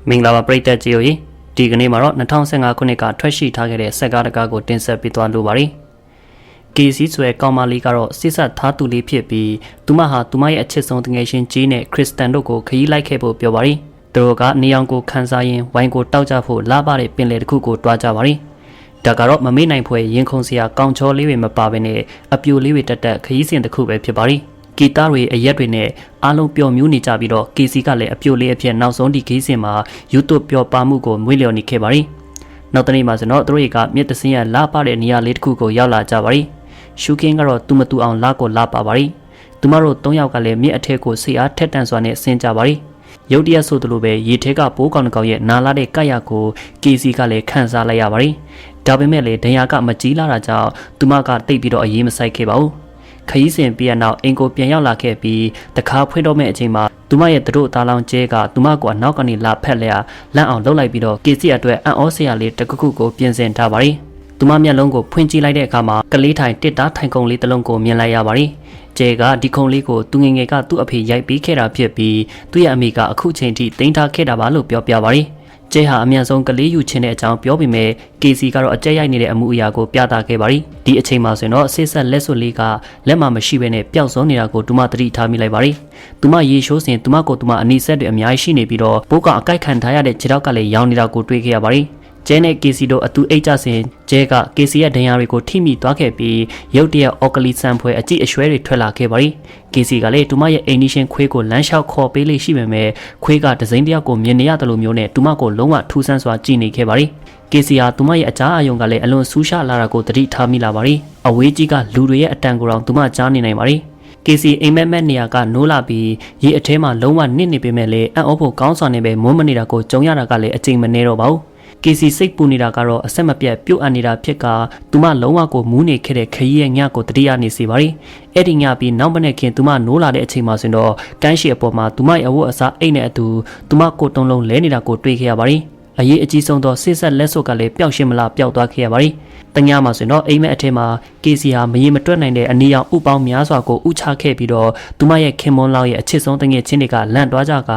မင်္ဂလာပါပရိသတ်ကြီးတို့ဒီကနေ့မှာတော့2015ခုနှစ်ကထွက်ရှိထားခဲ့တဲ့စက်ကားတကားကိုတင်ဆက်ပေးသွားလိုပါတယ်။ KC ဆိုတဲ့ကောင်မလေးကတော့စစ်ဆက်သားသူလေးဖြစ်ပြီးသူမဟာသူမရဲ့အချစ်ဆုံးတငယ်ချင်းကြီးနဲ့ခရစ်စတန်တို့ကိုခရီးလိုက်ခဲ့ဖို့ပြောပါတယ်။သူတို့ကနေအောင်ကိုခန်းစားရင်ဝိုင်းကိုတောက်ကြဖို့လာပါတဲ့ပင်လယ်တစ်ခုကိုတွားကြပါတယ်။ဒါကတော့မမေ့နိုင်ဖွယ်ရင်ခုန်စရာကောင်းချောလေးတွေမပါဘဲနဲ့အပြိုလေးတွေတက်တက်ခရီးစဉ်တစ်ခုပဲဖြစ်ပါတယ်။ဂီတတွေအရက်တွေနဲ့အားလုံးပျော်မြူးနေကြပြီးတော့ KC ကလည်းအပြိုလေးအဖြစ်နောက်ဆုံးဒီခီးစဉ်မှာ YouTube ပျော်ပါမှုကိုမွေးလျော်နေခဲ့ပါတယ်။နောက်တနေ့မှာဆိုတော့သူတို့ကမြစ်တစင်းရလာပါတဲ့နေရာလေးတစ်ခုကိုရောက်လာကြပါတယ်။ရှူကင်းကတော့သူမတူအောင်လာကိုလာပါပါတယ်။သူမတို့၃ယောက်ကလည်းမြစ်အထက်ကိုစိအားထက်တန်စွာနဲ့ဆင်းကြပါတယ်။ရုတ်တရက်ဆိုသလိုပဲရေထဲကပိုးကောင်တစ်ကောင်ရဲ့နာလာတဲ့ကရကို KC ကလည်းခန်းစားလိုက်ရပါတယ်။ဒါပေမဲ့လေဒဏ်ရာကမကြီးလာတာကြောင့်သူမကတိတ်ပြီးတော့အေးမဆိုင်ခဲ့ပါဘူး။ခရီးစဉ်ပြည့်နောက်အင်ကိုပြန်ရောက်လာခဲ့ပြီးတခါဖွင့်တော့မဲ့အချိန်မှာသူမရဲ့တို့သားလောင်ကျဲကသူမကိုအနောက်ကနေလာဖက်လျာလန့်အောင်လှုပ်လိုက်ပြီးတော့ KC အတွက်အံ့ဩစရာလေးတစ်ခုကိုပြင်ဆင်ထားပါတယ်။သူမမျက်လုံးကိုဖွင့်ကြည့်လိုက်တဲ့အခါမှာကလေးထိုင်တစ်သားထိုင်ခုံလေးတစ်လုံးကိုမြင်လိုက်ရပါတယ်။ကျဲကဒီခုံလေးကိုသူငယ်ငယ်ကသူ့အဖေရိုက်ပေးခဲ့တာဖြစ်ပြီးသူ့ရဲ့အမိကအခုချိန်ထိတင်ထားခဲ့တာပါလို့ပြောပြပါတယ်။ကျဲဟာအမြန်ဆုံးကလေးယူခြင်းတဲ့အကြောင်းပြောပေမဲ့ KC ကတော့အကြက်ရိုက်နေတဲ့အမှုအရာကိုပြသခဲ့ပါတယ်။ဒီအချိန်မှာဆိုရင်တော့ဆေးဆက်လက်စွပ်လေးကလက်မှာမရှိဘဲနဲ့ပျောက်ဆုံးနေတာကိုသူမသတိထားမိလိုက်ပါတယ်။သူမရေရှိုးစဉ်သူမကိုသူမအနီးဆက်တွေအများကြီးရှိနေပြီးတော့ဘိုးကအကိုက်ခံထားရတဲ့ခြေထောက်ကလည်းရောင်နေတာကိုတွေ့ခဲ့ရပါတယ်။ကျဲနဲ့ KC တို့အတူအိတ်ကြစဉ်ကျဲက KC ရဲ့ဒဏ်ရာတွေကိုထိမိသွားခဲ့ပြီးရုတ်တရက်အော်ကလီဆန်ဖွဲအကြည့်အရွှဲတွေထွက်လာခဲ့ပါတယ်။ KC ကလည်းသူမရဲ့အိမ်နီးချင်းခွေးကိုလမ်းလျှောက်ခေါ်ပေးလေးရှိပေမဲ့ခွေးကဒဇိန်တယောက်ကိုမြင်နေရတယ်လို့မျိုးနဲ့သူမကိုလုံးဝထူးဆန်းစွာကြည့်နေခဲ့ပါတယ်။ KC ဟာသူမရဲ့အကြားအယုံကလည်းအလွန်ဆူးရှာလာတာကိုသတိထားမိလာပါတယ်။အဝေးကြီးကလူတွေရဲ့အတန်ကိုတောင်သူမကြားနေနိုင်ပါတယ်။ KC အိမ်မက်မက်နေရာကနိုးလာပြီးရေအထဲမှာလုံးဝနစ်နေပေမဲ့လည်းအံ့ဩဖို့ကောင်းစွာနဲ့ပဲမွန်းမနေတာကိုကြုံရတာကလည်းအချိန်မနှဲတော့ပါဘူး။ KC စိတ်ပူနေတာကတော့အဆက်မပြတ်ပြုတ်အပ်နေတာဖြစ်ကသူမလုံးဝကိုမူးနေခဲ့တဲ့ခရီးရဲ့ညကိုတတိယနေစေပါတယ်။အဲ့ဒီညပြီးနောက်မနေ့ခင်သူမနိုးလာတဲ့အချိန်မှာဆိုတော့ကမ်းရှိအပေါ်မှာသူမရဲ့အဝတ်အစားအိတ်နဲ့အတူသူမကိုတုံးလုံးလဲနေတာကိုတွေ့ခဲ့ရပါတယ်။အရေးအကြီးဆုံးသောစစ်ဆက်လက်စွပ်ကလည်းပျောက်ရှင်းမလားပျောက်သွားခဲ့ရပါတယ်။တညမှာဆိုတော့အိမ်မက်အထက်မှာ KC ဟာမရေမတွက်နိုင်တဲ့အနီရောင်ဥပေါင်းများစွာကိုဥချခဲ့ပြီးတော့သူမရဲ့ခင်မွန်းလောက်ရဲ့အချစ်ဆုံးတငယ်ချင်းတွေကလန့်သွားကြက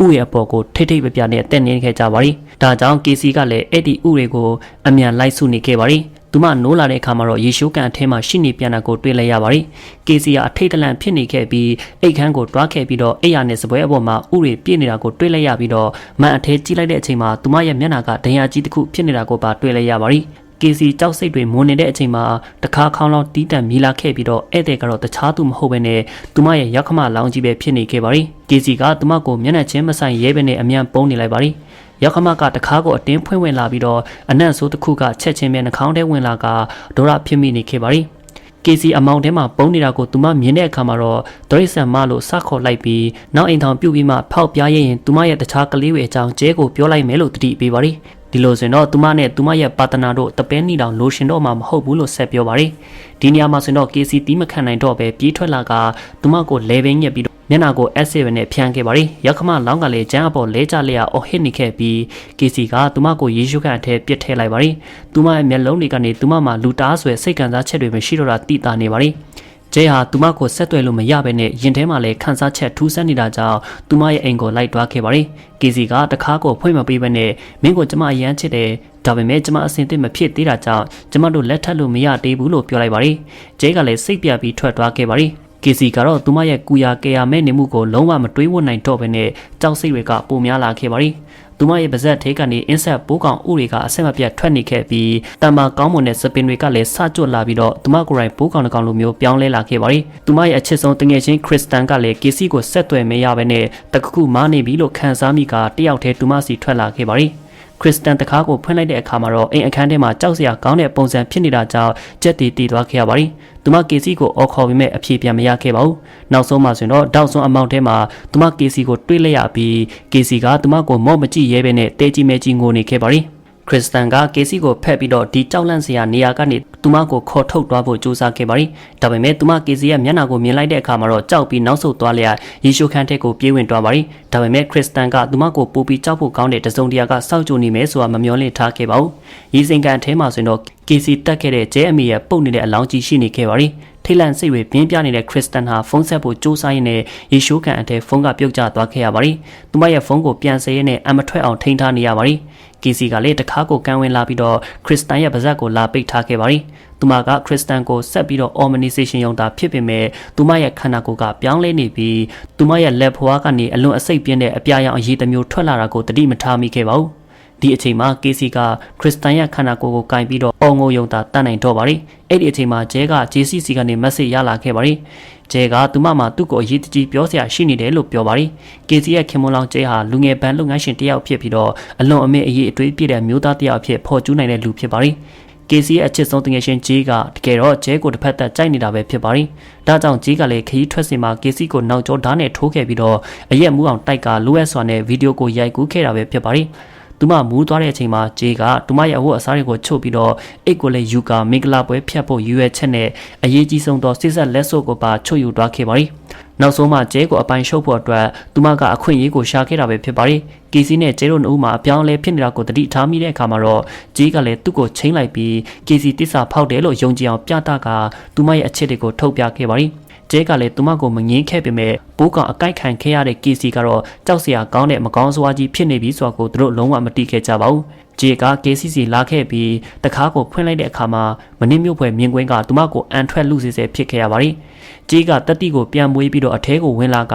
ဥရဲ့အပေါ်ကိုထိတ်ထိတ်ပြပြနဲ့တက်နေခဲ့ကြပါတယ်။ဒါကြောင့် KC ကလည်းအဲ့ဒီဥတွေကိုအမြန်လိုက်စုနေခဲ့ပါတယ်။သူမနိုးလာတဲ့အခါမှာတော့ရေရှိုးကန်အထဲမှာရှိနေပြန်တာကိုတွေ့လိုက်ရပါတယ်။ KC ကအထိတ်တလန့်ဖြစ်နေခဲ့ပြီးအိတ်ခမ်းကိုတွားခဲ့ပြီးတော့အိယာနဲ့စပွဲအပေါ်မှာဥတွေပြည့်နေတာကိုတွေ့လိုက်ရပြီးတော့မန်အထဲကြည့်လိုက်တဲ့အချိန်မှာသူမရဲ့မျက်နှာကဒဏ်ရာကြီးတစ်ခုဖြစ်နေတာကိုပါတွေ့လိုက်ရပါတယ်။ KC ကြောက်စိတ်တွေမွန်နေတဲ့အချိန်မှာတခါခေါင်းလောင်းတီးတန့်မြည်လာခဲ့ပြီးတော့ဧည့်သည်ကတော့တခြားသူမဟုတ်ဘဲနဲ့သူမရဲ့ရောက်ခမလောင်းကြီးပဲဖြစ်နေခဲ့ပါတယ်။ KC ကသူမကိုမျက်နှာချင်းမဆိုင်ရဲပဲနဲ့အမြန်ပုံးနေလိုက်ပါတယ်။ရောက်ခမကတခါကိုအတင်းဖွင့်ဝင်လာပြီးတော့အနံ့ဆိုးတစ်ခုကချက်ချင်းပဲနှာခေါင်းထဲဝင်လာကဒေါရဖြစ်မိနေခဲ့ပါတယ်။ KC အမောင်ထဲမှာပုံးနေတာကိုသူမမြင်တဲ့အခါမှာတော့ဒရိဆန်မလို့စခေါ်လိုက်ပြီးနောက်အိမ်ထောင်ပြုတ်ပြီးမှဖောက်ပြားရင်သူမရဲ့တခြားကလေးတွေအကြောင်းကျဲကိုပြောလိုက်မယ်လို့တတိပေးပါတယ်။ဒီလိုဆိုရင်တော့သူမနဲ့သူမရဲ့ပါတနာတို့တပဲနီတောင်လိုရှင်တော့မှမဟုတ်ဘူးလို့ဆက်ပြောပါတယ်။ဒီနေရာမှာဆိုရင်တော့ KC တီးမခံနိုင်တော့ပဲပြေးထွက်လာကသူမကိုလဲပင်းညက်ပြီးမျက်နှာကို acid နဲ့ဖျန်းခဲ့ပါတယ်။ရောက်ခမလောင်းကလည်းကျန်းအပေါ်လဲကျလျက်အော်ဟစ်နေခဲ့ပြီး KC ကသူမကိုရေရှုခန့်အထဲပစ်ထည့်လိုက်ပါတယ်။သူမရဲ့မျက်လုံးတွေကနေသူမမှာလူတားဆွဲစိတ်ကန်စားချက်တွေမရှိတော့တာတိတာနေပါတယ်။ကျဲဟာသူမကိုဆက်သွယ်လို့မရဘဲနဲ့ရင်ထဲမှာလည်းခန်းစားချက်ထူးဆန်းနေတာကြောင့်သူမရဲ့အိမ်ကိုလိုက်သွားခဲ့ပါတယ်။ KC ကတခါကိုဖွင့်မပေးဘဲနဲ့မင်းကိုကျမအရန်ချစ်တယ်ဒါပေမဲ့ကျမအစင်သစ်မဖြစ်သေးတာကြောင့်ကျမတို့လက်ထပ်လို့မရသေးဘူးလို့ပြောလိုက်ပါတယ်။ကျဲကလည်းစိတ်ပြပြီးထွက်သွားခဲ့ပါတယ်။ KC ကတော့သူမရဲ့ကူယာကေယာမဲ့နေမှုကိုလုံးဝမတွေးဝနိုင်တော့ဘဲနဲ့ကြောက်စိတ်တွေကပိုများလာခဲ့ပါတယ်။သူမရဲ့ပါဇက်ထဲကနေအင်းဆက်ပိုးကောင်ဥတွေကအဆက်မပြတ်ထွက်နေခဲ့ပြီးတမ္မာကောင်းမွန်တဲ့စပင်တွေကလည်းစကြွလာပြီးတော့သူမကိုယ်တိုင်ပိုးကောင်တစ်ကောင်လိုမျိုးပြောင်းလဲလာခဲ့ပါတယ်။သူမရဲ့အချစ်ဆုံးတငယ်ချင်းခရစ်စတန်ကလည်း KC ကိုဆက်သွယ်မရဘဲနဲ့တကခုမားနေပြီလို့ခံစားမိကတယောက်တည်းသူမစီထွက်လာခဲ့ပါတယ်။ခရစ်စတန်တကားကိုဖွင့်လိုက်တဲ့အခါမှာတော့အိမ်အခန်းထဲမှာကြောက်စရာကောင်းတဲ့ပုံစံဖြစ်နေတာကြောင့်ကြက်တီတီသွားခဲ့ရပါတယ်။သူမ KC ကိုအော်ခေါ်ပြီးမဲ့အဖြေပြန်မရခဲ့ပါဘူး။နောက်ဆုံးမှဆိုရင်တော့တောက်စွန်းအမောင်ထဲမှာသူမ KC ကိုတွေးလိုက်ရပြီး KC ကသူမကိုမော့မကြည့်ရဲပဲနဲ့တဲကြီးမဲကြီးငိုနေခဲ့ပါတယ်။ခရစ်စတန်က KC ကိုဖက်ပြီးတော့ဒီကြောက်လန့်စရာနေရာကနေသူမကိုခေါ်ထုတ်သွားဖို့ကြိုးစားခဲ့ပါတယ်။ဒါပေမဲ့သူမ KC ရဲ့မျက်နှာကိုမြင်လိုက်တဲ့အခါမှာတော့ကြောက်ပြီးနောက်ဆုတ်သွားလျက်ရေရှိုးခန်းထက်ကိုပြေးဝင်သွားပါတယ်။ဒါပေမဲ့ခရစ်စတန်ကသူမကိုပို့ပြီးကြောက်ဖို့ကောင်းတဲ့တစုံတရာကစောက်ကြိုနေမယ်ဆိုတာမမျှော်လင့်ထားခဲ့ပါဘူး။ရေစိမ်ကန်ထဲမှာဆိုရင်တော့ KC တက်ခဲ့တဲ့ကျဲအမီရဲ့ပုတ်နေတဲ့အလောင်းကြီးရှိနေခဲ့ပါတယ်။ ထိတ်လန့်စိတ်တွေပြင်းပြနေတဲ့ခရစ်စတန်ဟာဖုန်းဆက်ဖို့စူးစမ်းရင်းနဲ့ယေရှုကန်အထက်ဖုန်းကပြုတ်ကျသွားခဲ့ရပါတယ်။သူမရဲ့ဖုန်းကိုပြန်ဆဲရင်းနဲ့အမထွက်အောင်ထိန်းထားနေရပါတယ်။ကီစီကလည်းတခါကိုကန်းဝင်လာပြီးတော့ခရစ်စတန်ရဲ့ပါဇက်ကိုလာပိတ်ထားခဲ့ပါတယ်။သူမကခရစ်စတန်ကိုဆက်ပြီးတော့ organization ရုံတာဖြစ်ပေမဲ့သူမရဲ့ခန္ဓာကိုယ်ကပြောင်းလဲနေပြီးသူမရဲ့လက်ဖွားကနေအလွန်အစိတ်ပြင်းတဲ့အပြာရောင်အရည်တစ်မျိုးထွက်လာတာကိုတတိမထားမိခဲ့ပါဘူး။ဒီအချိန်မှာကေစီကခရစ်စတန်ရဲ့ခန္ဓာကိုယ်ကိုကင်ပြီးတော့အော်ငိုယုံတာတတ်နိုင်တော့ပါတယ်။အဲ့ဒီအချိန်မှာဂျဲကဂျေစီစီကနေမက်ဆေ့ရလာခဲ့ပါတယ်။ဂျဲကသူမမှာသူ့ကိုအရေးတကြီးပြောစရာရှိနေတယ်လို့ပြောပါတယ်။ကေစီရဲ့ခင်မွန်လောင်ဂျဲဟာလူငယ်ဘန်းလုပ်ငန်းရှင်တစ်ယောက်ဖြစ်ပြီးတော့အလွန်အမင်းအရေးအတွေးပြည့်တဲ့မျိုးသားတစ်ယောက်ဖြစ်ဖော်ကျူးနိုင်တဲ့လူဖြစ်ပါတယ်။ကေစီရဲ့အချစ်ဆုံးတငယ်ချင်းဂျေကတကယ်တော့ဂျဲကိုတစ်ဖက်သက်ကြိုက်နေတာပဲဖြစ်ပါတယ်။ဒါကြောင့်ဂျေကလည်းခရီးထွက်စဉ်မှာကေစီကိုနောက်ကျောဓာတ်နဲ့ထိုးခဲ့ပြီးတော့အရက်မူးအောင်တိုက်ကလိုအပ်စွာနဲ့ဗီဒီယိုကိုရိုက်ကူးခဲ့တာပဲဖြစ်ပါတယ်။သူမမူးသွားတဲ့အချိန်မှာဂျေကသူမရဲ့အဝတ်အစားတွေကိုချုပ်ပြီးတော့အိတ်ကိုလည်းယူကာမင်္ဂလာပွဲဖျက်ဖို့ရွေးချက်နဲ့အရေးကြီးဆုံးသောစစ်ဆက်လက်စုပ်ကိုပါချုပ်ယူသွားခဲ့ပါတယ်။နောက်ဆုံးမှဂျဲကိုအပိုင်ရှုပ်ဖို့အတွက်သူမကအခွင့်အရေးကိုရှာခဲ့တာပဲဖြစ်ပါတယ်။ကီစီနဲ့ဂျဲတို့နှစ်ဦးမှာအပြောင်းအလဲဖြစ်နေတာကိုတတိထားမိတဲ့အခါမှာတော့ဂျေကလည်းသူ့ကိုချိန်လိုက်ပြီးကီစီတစ္ဆာဖောက်တယ်လို့ယုံကြည်အောင်ပြသကသူမရဲ့အချစ်တွေကိုထုတ်ပြခဲ့ပါတယ်။ဂျဲကလည်းသူမကိုမငင်းခဲ့ပေမဲ့ပိုးကောင်အကိုက်ခံခဲ့ရတဲ့ကီစီကတော့ကြောက်စရာကောင်းတဲ့မကောင်းစွာကြီးဖြစ်နေပြီဆိုတာကိုသူတို့လုံးဝမသိခဲ့ကြပါဘူး။ဂျေက KCC လာခဲ့ပြီးတခါကိုဖွင့်လိုက်တဲ့အခါမှာမနစ်မြို့ဖွယ်မြင်ကွင်းကသူမကိုအန်ထွက်လူစီစဲဖြစ်ခဲ့ရပါတယ်။ဂျေကတက်တီကိုပြန်မွေးပြီးတော့အထဲကိုဝင်လာက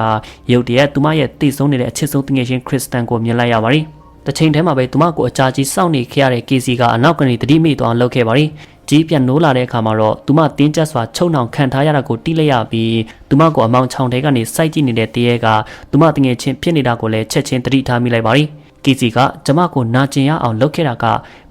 ရုတ်တရက်သူမရဲ့တိတ်ဆုံးနေတဲ့အချစ်ဆုံးတငယ်ချင်းခရစ်စတန်ကိုမြင်လိုက်ရပါတယ်။တစ်ချိန်တည်းမှာပဲသူမကိုအကြာကြီးစောင့်နေခဲ့ရတဲ့ KC ကအနောက်ကနေတတိမိသွားလုပ်ခဲ့ပါတယ်။ကြီးပြန်နိုးလာတဲ့အခါမှာတော့သူမတင်းကျပ်စွာချုံနှောင်ခံထားရတာကိုတိလိုက်ရပြီးသူမကိုအမောင်ချောင်ထဲကနေစိုက်ကြည့်နေတဲ့တရေကသူမတငယ်ချင်းဖြစ်နေတာကိုလည်းချက်ချင်းတတိထားမိလိုက်ပါတယ်။ကီစီကကျမကိုနာကျင်ရအောင်လုပ်ခဲ့တာက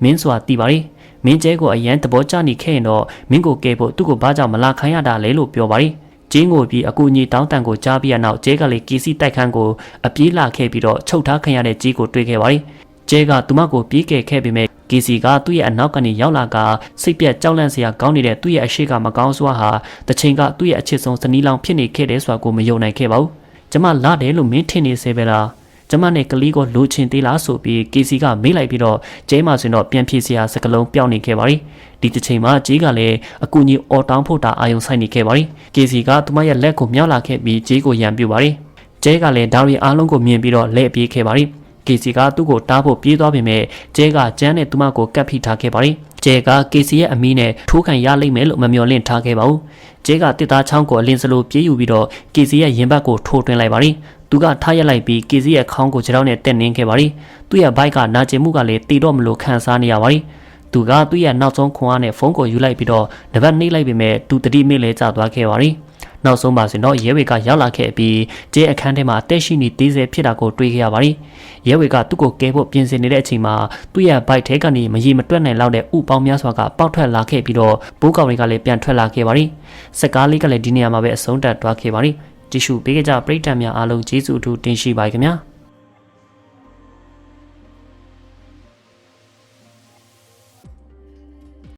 မင်းစွာတီးပါတယ်။မင်းကျဲကိုအရန်သဘောကျနေခဲ့ရင်တော့မင်းကိုကဲဖို့သူ့ကိုဘာကြောင့်မလာခိုင်းရတာလဲလို့ပြောပါတယ်။ကျင်းကိုပြီးအကူအညီတောင်းတန်ကိုကြားပြီးရနောက်ကျဲကလေးကီစီတိုက်ခန်းကိုအပြေးလာခဲ့ပြီးတော့ချုပ်ထားခံရတဲ့ကြီးကိုတွေ့ခဲ့ပါတယ်။ကျဲကသူမကိုပြေးခဲ့ပေမဲ့ကီစီကသူ့ရဲ့အနောက်ကနေရောက်လာကစိတ်ပြက်ကြောက်လန့်စရာကောင်းနေတဲ့သူ့ရဲ့အရှိကမကောင်းစွာဟာတချိန်ကသူ့ရဲ့အချစ်ဆုံးဇနီးလောင်ဖြစ်နေခဲ့တဲ့ဆိုတာကိုမယုံနိုင်ခဲ့ပါဘူး။ကျမလာတယ်လို့မင်းထင်နေစေပဲလား။ကျမနဲ့ကလေးကိုလိုချင်သေးလားဆိုပြီးကီစီကမေးလိုက်ပြီးတော့ကျဲမှဆိုတော့ပြန်ဖြေစရာစကလုံးပြောင်းနေခဲ့ပါရီ။ဒီတစ်ချိန်မှာဂျေးကလည်းအကူကြီးအော်တောင်းဖို့တာအာယုံဆိုင်နေခဲ့ပါရီ။ကီစီကသူမရဲ့လက်ကိုမြောက်လာခဲ့ပြီးဂျေးကိုရန်ပြူပါရီ။ကျဲကလည်းဒါရီအားလုံးကိုမြင်ပြီးတော့လက်ပြေးခဲ့ပါရီ။ကီစီကသူ့ကိုတားဖို့ပြေးသွားပေမဲ့ကျဲကကျန်းနဲ့သူမကိုကပ်ဖိထားခဲ့ပါရီ။ကျဲကကီစီရဲ့အမီးနဲ့ထိုးခံရလိမ့်မယ်လို့မမျှော်လင့်ထားခဲ့ပါဘူး။ကျဲကတစ်သားချောင်းကိုအလင်းစလိုပြေးယူပြီးတော့ကီစီရဲ့ရင်ဘတ်ကိုထိုးတွင်းလိုက်ပါရီ။သူကထားရက်လိုက်ပြီးကီစီရဲ့ခေါင်းကိုခြေထောက်နဲ့တက်နှင်းခဲ့ပါရီ။သူ့ရဲ့ဘိုက်ကနာကျင်မှုကလည်းတီတော့မလို့ခံစားနေရပါရီ။သူကသူ့ရဲ့နောက်ဆုံးခွန်အားနဲ့ဖုန်းကိုယူလိုက်ပြီးတော့တပတ်နှိမ့်လိုက်ပေမဲ့သူတတိမိလဲကျသွားခဲ့ပါရီ။နောက်ဆုံးပါဆိုတော့ရဲဝေကရောက်လာခဲ့ပြီးကျဲအခန်းထဲမှာတက်ရှိနေသေးစေဖြစ်တာကိုတွေးခဲ့ရပါရီ။ရဲဝေကသူ့ကိုကဲဖို့ပြင်ဆင်နေတဲ့အချိန်မှာသူ့ရဲ့ဘိုက်ထဲကနေမရေမတွက်နိုင်လောက်တဲ့ဥပေါင်းများစွာကပေါက်ထွက်လာခဲ့ပြီးတော့ဘိုးကောင်တွေကလည်းပြန်ထွက်လာခဲ့ပါရီ။စကားလေးကလည်းဒီနေရာမှာပဲအဆုံးသတ်သွားခဲ့ပါရီ။ကြည့်ရှုပေးကြပရိသတ်များအားလုံးကျေးဇူးအထူးတင်ရှိပါခင်ဗျာ။